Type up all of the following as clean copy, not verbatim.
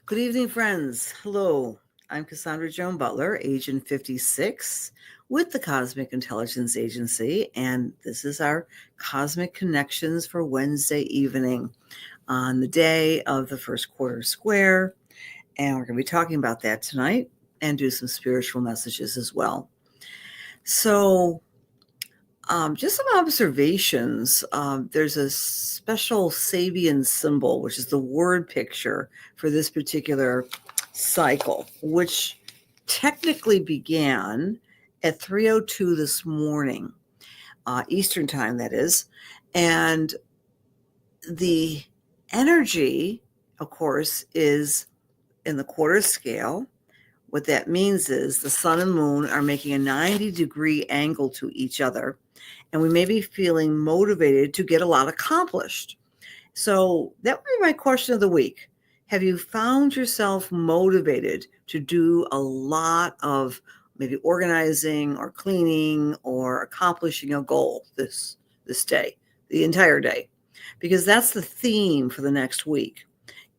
Good evening, friends. Hello. I'm Cassandra Joan Butler, Agent 56 with the Cosmic Intelligence Agency, and this is our Cosmic Connections for Wednesday evening on the day of the first quarter square. And we're going to be talking about that tonight and do some spiritual messages as well. So, just some observations. There's a special Sabian symbol, which is the word picture for this particular cycle, which technically began at 3:02 this morning, Eastern time, that is. And the energy, of course, is in the quarter scale. What that means is the sun and moon are making a 90-degree angle to each other, and we may be feeling motivated to get a lot accomplished. So that would be my question of the week. Have you found yourself motivated to do a lot of maybe organizing or cleaning or accomplishing a goal this day, the entire day? Because that's the theme for the next week,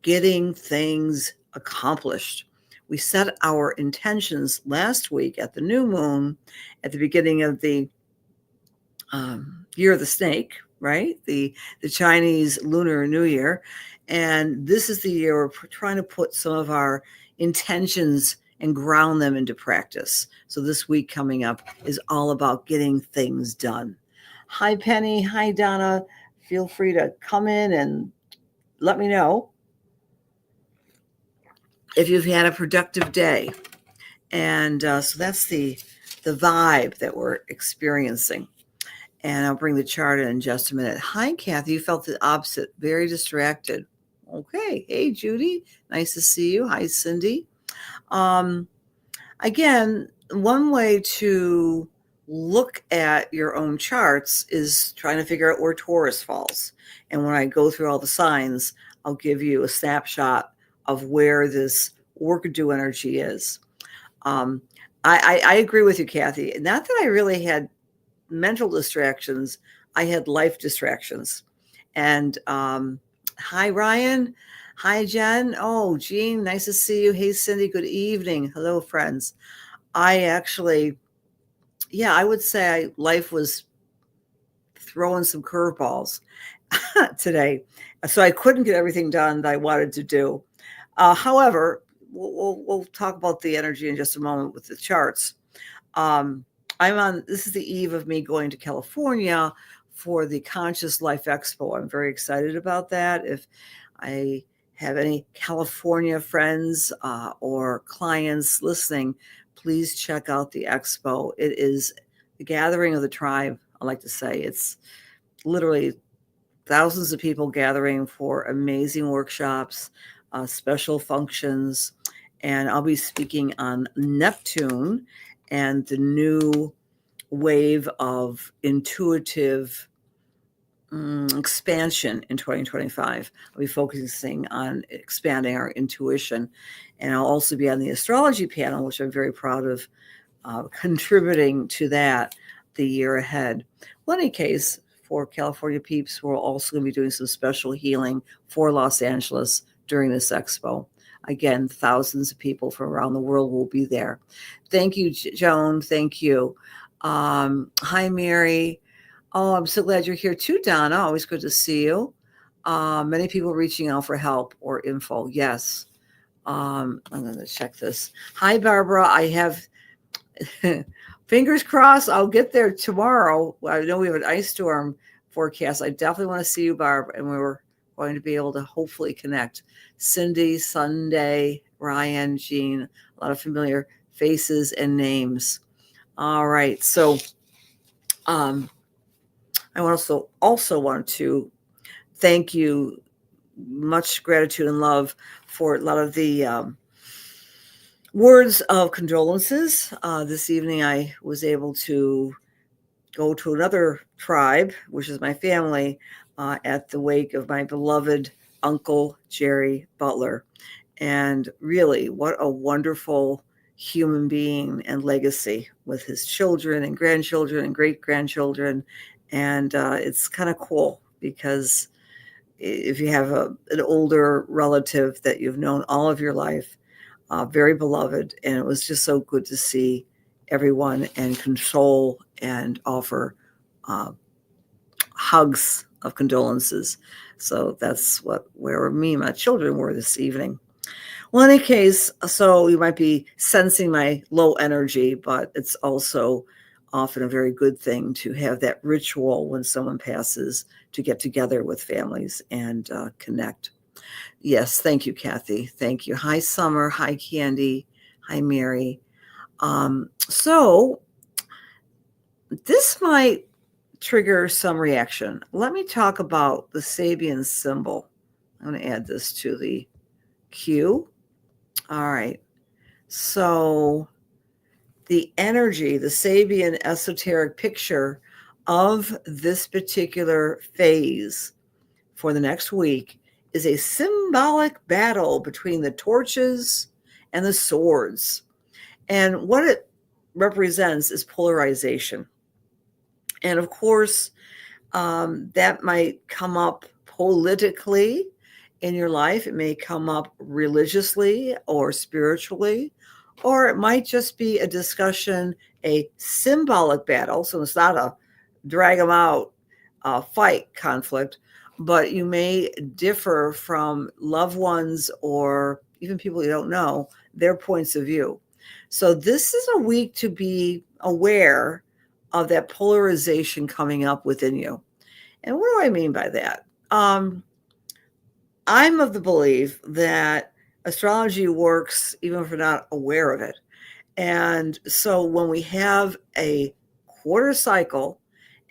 getting things accomplished. We set our intentions last week at the new moon at the beginning of the year of the snake, right? The Chinese Lunar New Year. And this is the year we're trying to put some of our intentions and ground them into practice. So this week coming up is all about getting things done. Hi, Penny. Hi, Donna. Feel free to come in and let me know if you've had a productive day. And so that's the vibe that we're experiencing. And I'll bring the chart in just a minute. Hi, Kathy. You felt the opposite, very distracted. Okay. Hey, Judy. Nice to see you. Hi, Cindy. Again, one way to look at your own charts is trying to figure out where Taurus falls. And when I go through all the signs, I'll give you a snapshot of where this work due energy is. I agree with you, Kathy. Not that I really had mental distractions, I had life distractions. And hi, Ryan. Hi, Jen. Oh, Jean, nice to see you. Hey, Cindy, good evening. Hello, friends. I actually, I would say life was throwing some curveballs today. So I couldn't get everything done that I wanted to do. However, we'll talk about the energy in just a moment with the charts. This is the eve of me going to California for the Conscious Life Expo. I'm very excited about that. If I have any California friends or clients listening, please check out the expo. It is the gathering of the tribe, I like to say. It's literally thousands of people gathering for amazing workshops, special functions, and I'll be speaking on Neptune and the new wave of intuitive expansion in 2025. I'll be focusing on expanding our intuition. And I'll also be on the astrology panel, which I'm very proud of contributing to that the year ahead. Well, in any case, for California peeps, we're also going to be doing some special healing for Los Angeles during this expo. Again, thousands of people from around the world will be there. Thank you, Joan. Thank you. Hi, Mary. Oh, I'm so glad you're here too, Donna. Always good to see you. Many people reaching out for help or info. Yes. I'm going to check this. Hi, Barbara. I have fingers crossed I'll get there tomorrow. I know we have an ice storm forecast. I definitely want to see you, Barb, and we're going to be able to hopefully connect. Cindy, Sunday, Ryan, Jean, a lot of familiar faces and names. All right. So I also want to thank you, much gratitude and love for a lot of the words of condolences. This evening I was able to go to another tribe, which is my family, at the wake of my beloved Uncle Jerry Butler. And really, what a wonderful human being and legacy with his children and grandchildren and great-grandchildren. And it's kind of cool because if you have an older relative that you've known all of your life, very beloved, and it was just so good to see everyone and console and offer hugs of condolences. So that's where me and my children were this evening. Well, in any case, so you might be sensing my low energy, but it's also often a very good thing to have that ritual when someone passes, to get together with families and connect. Yes, thank you, Kathy. Thank you. Hi, Summer. Hi, Candy. Hi, Mary. So this might trigger some reaction. Let me talk about the Sabian symbol. I'm going to add this to the queue. All right. So the energy, the Sabian esoteric picture of this particular phase for the next week is a symbolic battle between the torches and the swords. And what it represents is polarization. And of course, that might come up politically in your life. It may come up religiously or spiritually, or it might just be a discussion, a symbolic battle. So it's not a drag them out fight conflict, but you may differ from loved ones or even people you don't know, their points of view. So this is a week to be aware of that polarization coming up within you. And what do I mean by that? I'm of the belief that astrology works even if we're not aware of it. And so when we have a quarter cycle,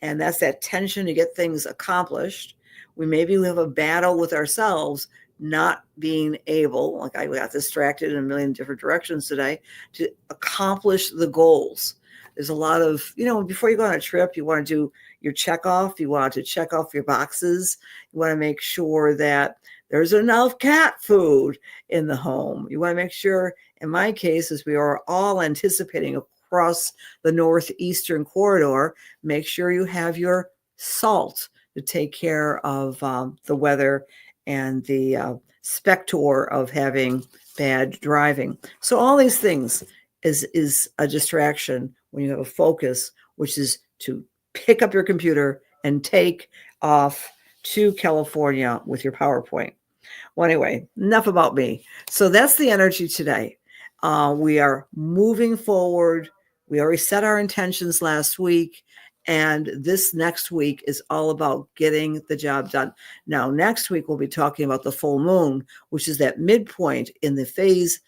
and that's that tension to get things accomplished, we have a battle with ourselves, not being able, like I got distracted in a million different directions today, to accomplish the goals. There's a lot of, before you go on a trip, you want to do your check off. You want to check off your boxes. You want to make sure that there's enough cat food in the home. You want to make sure, in my case, as we are all anticipating across the northeastern corridor, make sure you have your salt to take care of the weather and the specter of having bad driving. So all these things is a distraction when you have a focus, which is to pick up your computer and take off to California with your PowerPoint. Well, anyway, enough about me. So that's the energy today. We are moving forward. We already set our intentions last week, and this next week is all about getting the job done. Now, next week, we'll be talking about the full moon, which is that midpoint in the phase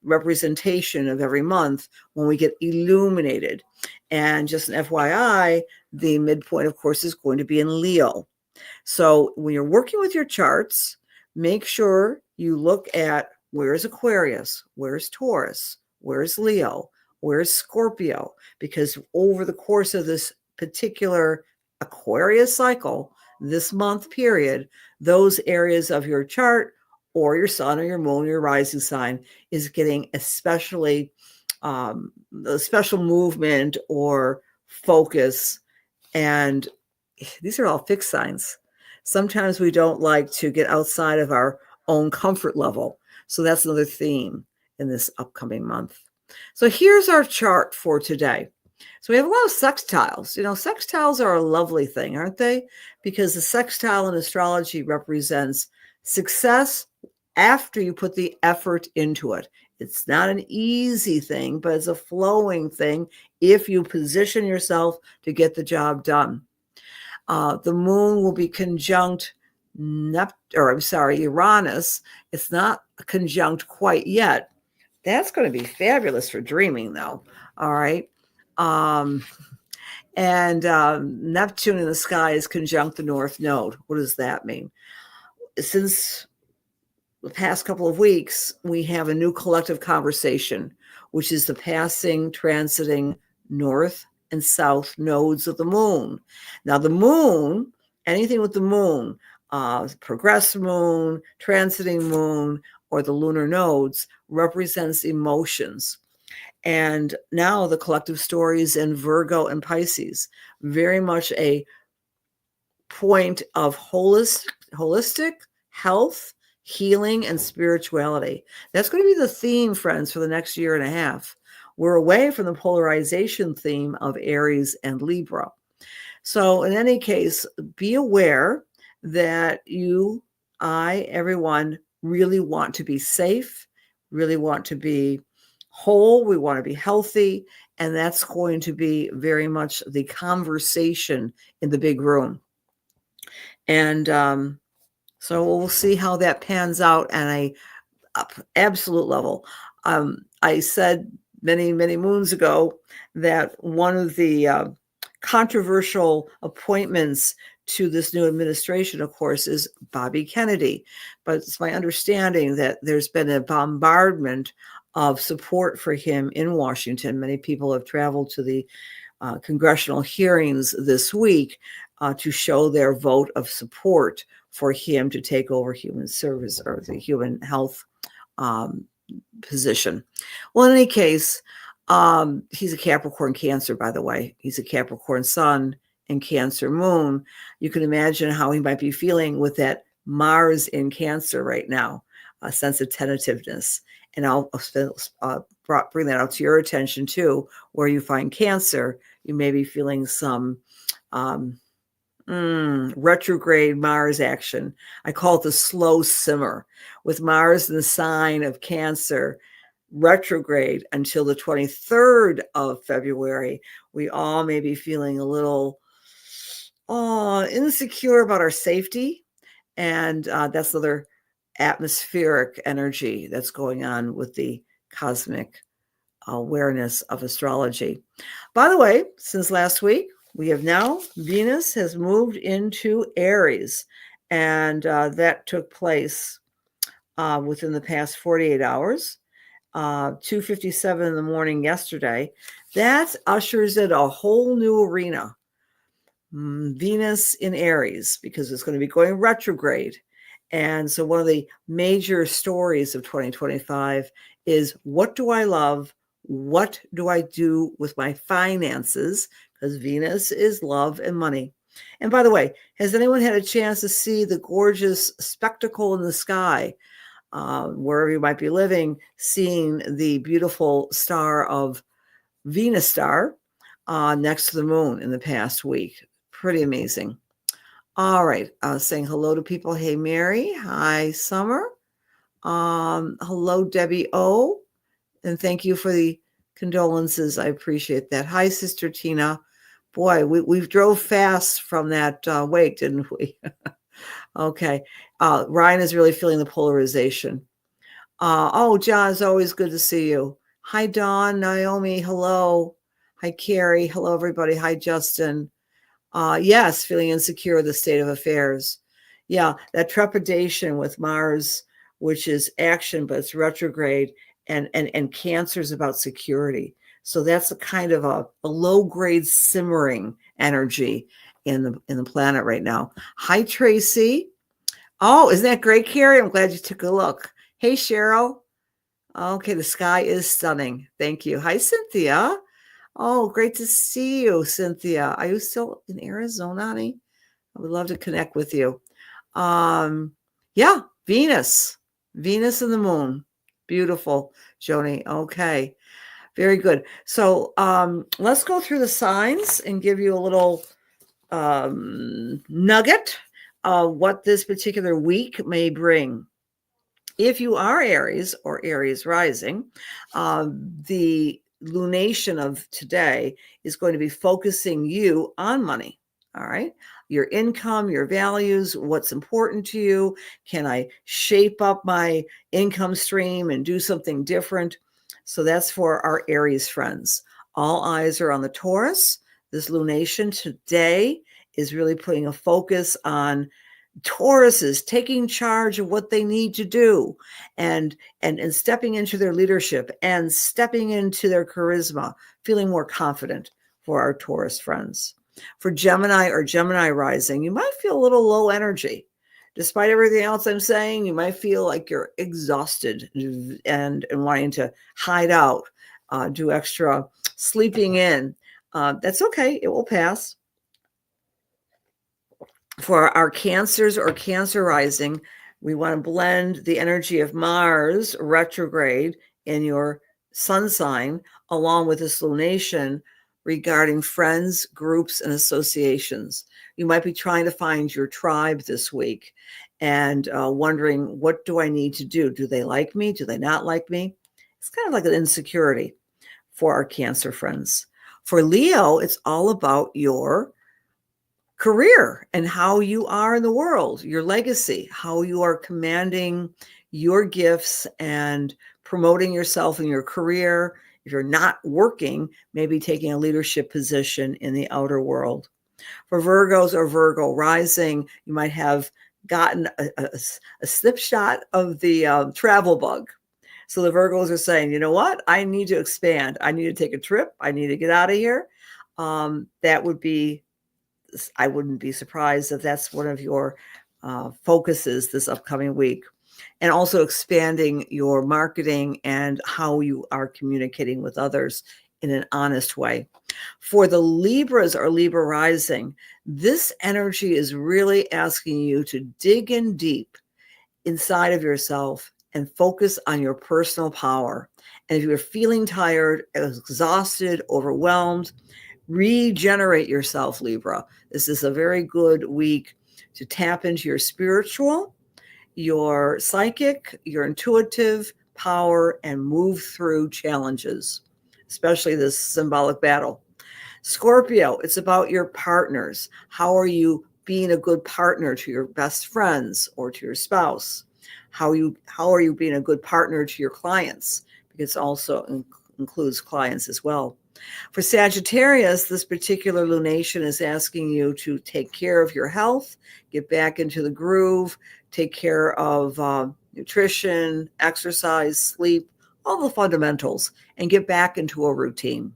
representation of every month when we get illuminated. And just an FYI, the midpoint, of course, is going to be in Leo. So when you're working with your charts, make sure you look at where's Aquarius, where's Taurus, where's Leo, where's Scorpio, because over the course of this particular Aquarius cycle, this month period, those areas of your chart or your sun or your moon or your rising sign is getting especially a special movement or focus. And these are all fixed signs. Sometimes we don't like to get outside of our own comfort level. So that's another theme in this upcoming month. So here's our chart for today. So we have a lot of sextiles. Sextiles are a lovely thing, aren't they? Because the sextile in astrology represents success after you put the effort into it. It's not an easy thing, but it's a flowing thing if you position yourself to get the job done. The moon will be conjunct Uranus. It's not conjunct quite yet. That's going to be fabulous for dreaming, though. All right. And Neptune in the sky is conjunct the North Node. What does that mean? Since the past couple of weeks, we have a new collective conversation, which is the passing, transiting north and south nodes of the moon. Now, the moon, anything with the moon, progress moon, transiting moon, or the lunar nodes represents emotions. And now the collective stories in Virgo and Pisces, very much a point of holistic health, healing, and spirituality. That's going to be the theme, friends, for the next year and a half. We're away from the polarization theme of Aries and Libra. So in any case, be aware that everyone really want to be safe, really want to be whole. We want to be healthy. And that's going to be very much the conversation in the big room. And so we'll see how that pans out on a absolute level. I said many, many moons ago that one of the controversial appointments to this new administration, of course, is Bobby Kennedy. But it's my understanding that there's been a bombardment of support for him in Washington. Many people have traveled to the congressional hearings this week to show their vote of support for him to take over human service or the human health position. Well, in any case, he's a Capricorn Cancer, by the way. He's a Capricorn Sun and Cancer Moon. You can imagine how he might be feeling with that Mars in Cancer right now, a sense of tentativeness. And I'll bring that out to your attention too, where you find Cancer. You may be feeling some retrograde Mars action. I call it the slow simmer. With Mars in the sign of Cancer, retrograde until the 23rd of February, we all may be feeling a little insecure about our safety. And that's another atmospheric energy that's going on with the cosmic awareness of astrology. By the way, since last week, we have now, Venus has moved into Aries, and that took place within the past 48 hours, 2:57 in the morning yesterday. That ushers in a whole new arena. Venus in Aries, because it's going to be going retrograde. And so one of the major stories of 2025 is, what do I love? What do I do with my finances? Because Venus is love and money. And by the way, has anyone had a chance to see the gorgeous spectacle in the sky, wherever you might be living, seeing the beautiful star of Venus star next to the moon in the past week? Pretty amazing. All right. Saying hello to people. Hey, Mary. Hi, Summer. Hello, Debbie O. And thank you for the condolences. I appreciate that. Hi, Sister Tina. Boy, we drove fast from that wake, didn't we? Okay. Ryan is really feeling the polarization. John, it's always good to see you. Hi, Dawn, Naomi. Hello. Hi, Carrie. Hello, everybody. Hi, Justin. Yes, feeling insecure with the state of affairs. Yeah, that trepidation with Mars, which is action, but it's retrograde, and Cancer is about security. So that's a kind of a low-grade simmering energy in the planet right now. Hi, Tracy. Oh, isn't that great, Carrie? I'm glad you took a look. Hey, Cheryl. Okay, the sky is stunning. Thank you. Hi, Cynthia. Oh, great to see you, Cynthia. Are you still in Arizona, honey? I would love to connect with you. Yeah, Venus and the moon. Beautiful, Joni. Okay, very good. So let's go through the signs and give you a little nugget of what this particular week may bring. If you are Aries or Aries rising, the lunation of today is going to be focusing you on money. All right. Your income, your values, what's important to you. Can I shape up my income stream and do something different? So that's for our Aries friends. All eyes are on the Taurus. This lunation today is really putting a focus on Tauruses taking charge of what they need to do and stepping into their leadership and stepping into their charisma, feeling more confident for our Taurus friends. For Gemini or Gemini rising, you might feel a little low energy. Despite everything else I'm saying, you might feel like you're exhausted and wanting to hide out, do extra sleeping in. That's okay. It will pass. For our Cancers or Cancer rising, we want to blend the energy of Mars retrograde in your sun sign along with this lunation regarding friends, groups, and associations. You might be trying to find your tribe this week and wondering, what do I need to do? Do they like me? Do they not like me? It's kind of like an insecurity for our Cancer friends. For Leo, it's all about your career and how you are in the world, your legacy, how you are commanding your gifts and promoting yourself in your career. If you're not working, maybe taking a leadership position in the outer world. For Virgos or Virgo rising, you might have gotten a snapshot of the travel bug. So the Virgos are saying, you know what? I need to expand. I need to take a trip. I need to get out of here. That would be, I wouldn't be surprised if that's one of your focuses this upcoming week. And also expanding your marketing and how you are communicating with others in an honest way. For the Libras or Libra rising, this energy is really asking you to dig in deep inside of yourself and focus on your personal power. And if you're feeling tired, exhausted, overwhelmed, regenerate yourself, Libra. This is a very good week to tap into your spiritual, your psychic, your intuitive power, and move through challenges, especially this symbolic battle. Scorpio, it's about your partners. How are you being a good partner to your best friends or to your spouse? How are you being a good partner to your clients? Because it also includes clients as well. For Sagittarius, this particular lunation is asking you to take care of your health, get back into the groove, take care of nutrition, exercise, sleep, all the fundamentals, and get back into a routine.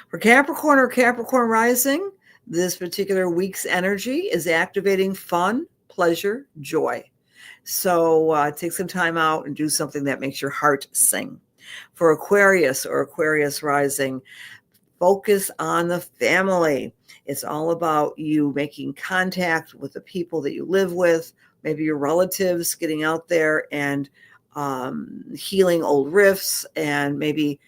For Capricorn or Capricorn rising, this particular week's energy is activating fun, pleasure, joy. So take some time out and do something that makes your heart sing. For Aquarius or Aquarius rising, focus on the family. It's all about you making contact with the people that you live with, maybe your relatives, getting out there and healing old rifts, and maybe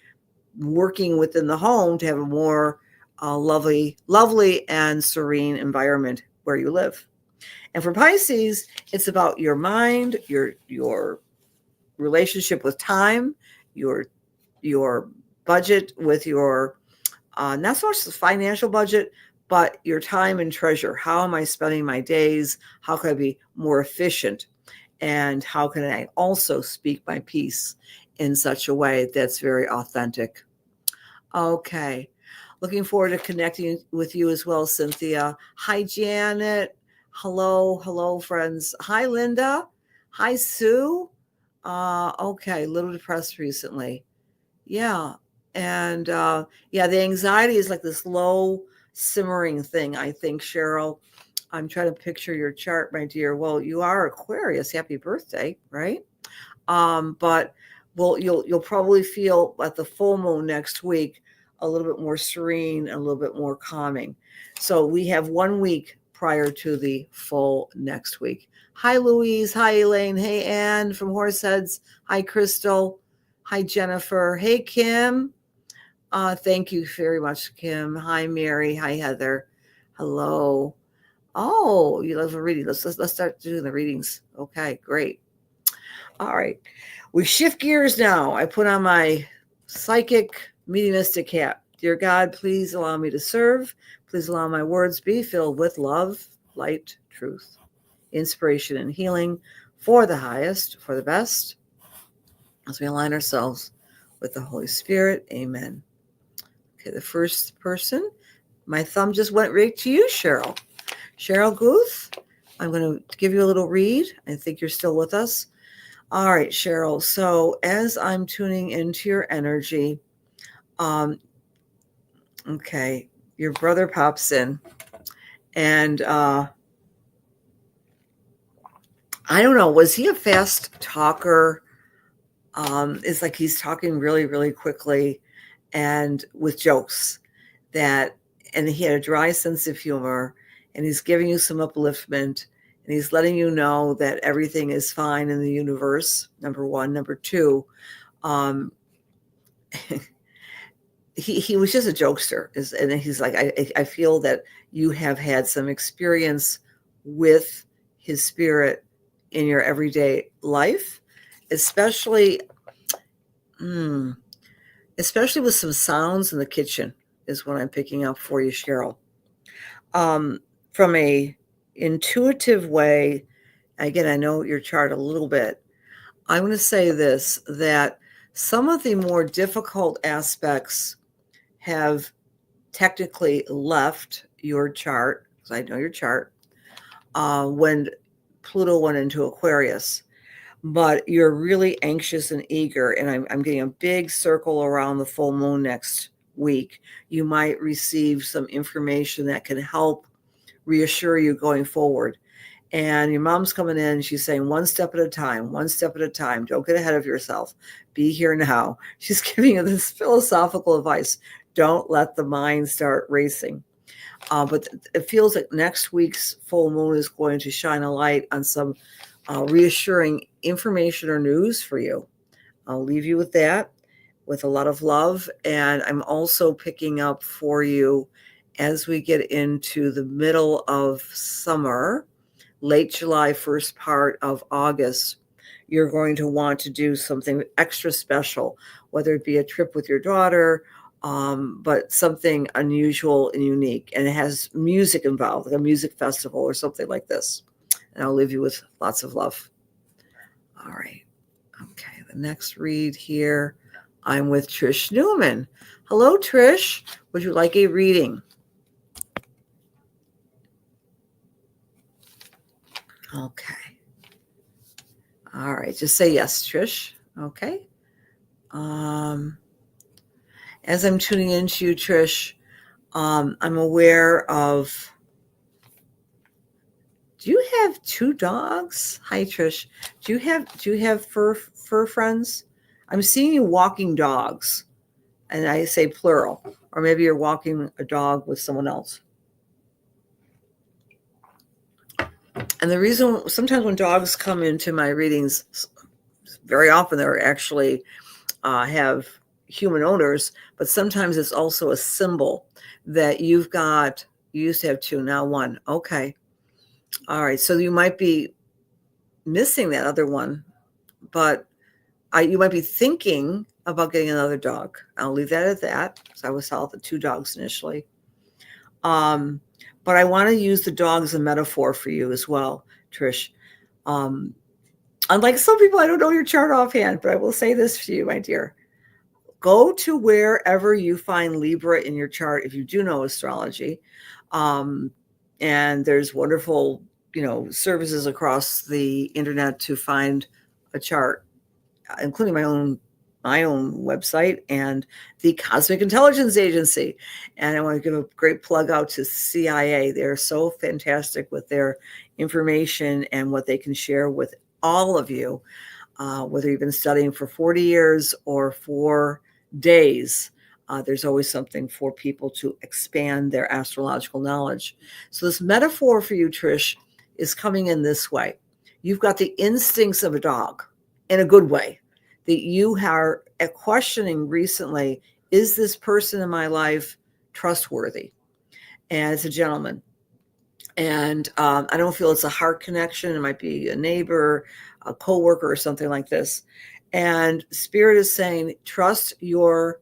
working within the home to have a more lovely and serene environment where you live. And for Pisces, it's about your mind, your relationship with time, your budget with your not so much the financial budget, but your time and treasure. How am I spending my days? How can I be more efficient? And how can I also speak my piece in such a way that's very authentic? Okay. Looking forward to connecting with you as well, Cynthia. Hi, Janet. Hello, friends. Hi, Linda. Hi, Sue. Okay, a little depressed recently. Yeah. And yeah, the anxiety is like this low simmering thing, I think, Cheryl. I'm trying to picture your chart, my dear. Well, you are Aquarius. Happy birthday, right? But well, you'll probably feel at the full moon next week a little bit more serene and a little bit more calming. So we have 1 week prior to the full next week. Hi, Louise. Hi, Elaine. Hey, Anne from Horseheads. Hi, Crystal. Hi, Jennifer. Hey, Kim. Thank you very much, Kim. Hi, Mary. Hi, Heather. Hello. Oh, you love a reading. Let's start doing the readings. Okay, great. All right. We shift gears now. I put on my psychic mediumistic hat. Dear God, please allow me to serve. Please allow my words be filled with love, light, truth, inspiration, and healing for the highest, for the best, as we align ourselves with the Holy Spirit. Amen. Okay, the first person, my thumb just went right to you, Cheryl. Cheryl Guth, I'm going to give you a little read. I think you're still with us. All right, Cheryl. So as I'm tuning into your energy, okay, your brother pops in, and I don't know, was he a fast talker? It's like he's talking really, really quickly and with jokes and he had a dry sense of humor, and he's giving you some upliftment, and he's letting you know that everything is fine in the universe. Number one. Number two, um, he was just a jokester, and he's like, I feel that you have had some experience with his spirit in your everyday life, especially especially with some sounds in the kitchen is what I'm picking up for you, Cheryl. From a intuitive way, again, I know your chart a little bit. I'm going to say this, that some of the more difficult aspects have technically left your chart, because I know your chart, when Pluto went into Aquarius. But you're really anxious and eager, and I'm getting a big circle around the full moon next week. You might receive some information that can help reassure you going forward. And your mom's coming in, she's saying, one step at a time, one step at a time. Don't get ahead of yourself. Be here now. She's giving you this philosophical advice. Don't let the mind start racing. But it feels like next week's full moon is going to shine a light on some reassuring information or news for you. I'll leave you with that, with a lot of love. And I'm also picking up for you, as we get into the middle of summer, late July, first part of August, you're going to want to do something extra special, whether it be a trip with your daughter, but something unusual and unique. And it has music involved, like a music festival or something like this. And I'll leave you with lots of love. All right. Okay, the next read here, I'm with Trish Newman. Hello, Trish. Would you like a reading? Okay. All right, just say yes, Trish. Okay. As I'm tuning into you, Trish, I'm aware of, do you have two dogs? Hi, Trish. Do you have fur friends? I'm seeing you walking dogs, and I say plural, or maybe you're walking a dog with someone else. And the reason, sometimes when dogs come into my readings, very often they're actually have human owners, but sometimes it's also a symbol that you used to have two, now one. Okay. All right. So you might be missing that other one, but you might be thinking about getting another dog. I'll leave that at that, because I was out the two dogs initially. But I want to use the dog as a metaphor for you as well, Trish. Unlike some people, I don't know your chart offhand, but I will say this to you, my dear. Go to wherever you find Libra in your chart, if you do know astrology. And there's wonderful, services across the internet to find a chart, including my own website and the Cosmic Intelligence Agency. And I want to give a great plug out to CIA. They're so fantastic with their information and what they can share with all of you, whether you've been studying for 40 years or 4 days. There's always something for people to expand their astrological knowledge. So this metaphor for you, Trish, is coming in this way. You've got the instincts of a dog in a good way, that you are questioning recently, is this person in my life trustworthy? And it's a gentleman. And I don't feel it's a heart connection. It might be a neighbor, a coworker, or something like this. And Spirit is saying, trust your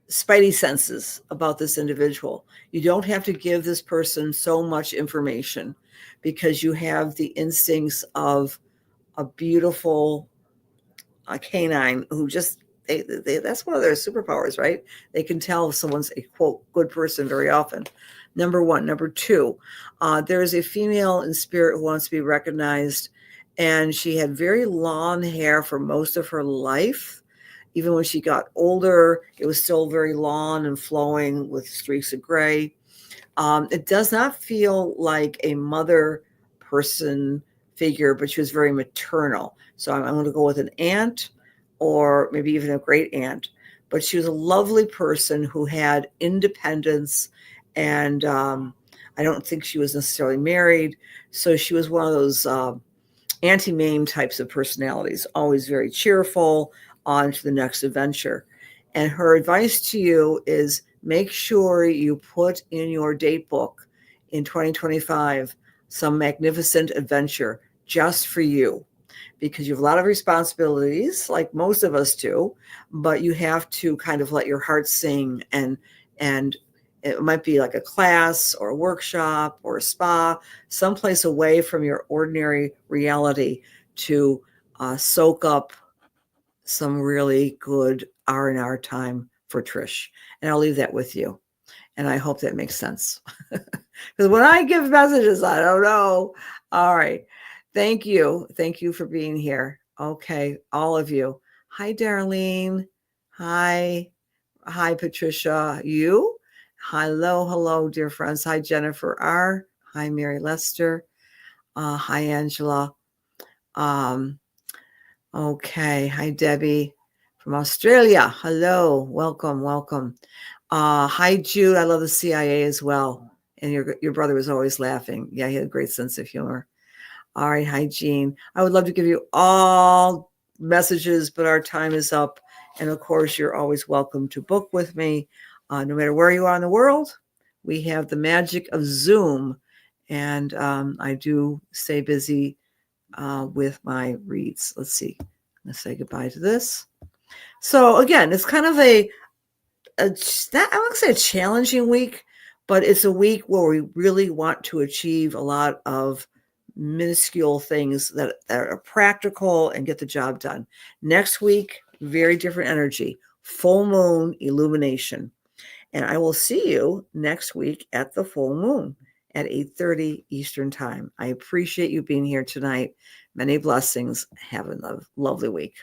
spidey senses about this individual. You don't have to give this person so much information, because you have the instincts of a beautiful canine who just, they that's one of their superpowers, right? They can tell if someone's a, quote, good person very often. Number one. Number two, there is a female in spirit who wants to be recognized, and she had very long hair for most of her life. Even when she got older, it was still very long and flowing with streaks of gray. It does not feel like a mother person figure, but she was very maternal. So I'm going to go with an aunt, or maybe even a great aunt. But she was a lovely person who had independence, and I don't think she was necessarily married. So she was one of those Auntie Mame types of personalities, always very cheerful, on to the next adventure. And her advice to you is make sure you put in your date book in 2025 some magnificent adventure just for you, because you have a lot of responsibilities, like most of us do, but you have to kind of let your heart sing, and it might be like a class or a workshop or a spa, someplace away from your ordinary reality to soak up some really good R&R time for Trish. And I'll leave that with you. And I hope that makes sense. Because when I give messages, I don't know. All right. Thank you. Thank you for being here. Okay. All of you. Hi, Darlene. Hi. Hi, Patricia. You? Hello. Hello, dear friends. Hi, Jennifer R. Hi, Mary Lester. Hi, Angela. Okay. Hi, Debbie from Australia. Hello. Welcome. Welcome. Hi, Jude. I love the CIA as well. And your brother was always laughing. Yeah, he had a great sense of humor. All right. Hi, Jean. I would love to give you all messages, but our time is up. And of course, you're always welcome to book with me. No matter where you are in the world, we have the magic of Zoom. And I do stay busy with my reads. Let's see. Let's say goodbye to this. So again, it's kind of I won't say a challenging week, but it's a week where we really want to achieve a lot of minuscule things that are practical and get the job done. Next week, very different energy, full moon illumination. And I will see you next week at the full moon at 8:30 Eastern time. I appreciate you being here tonight. Many blessings. Have a lovely week.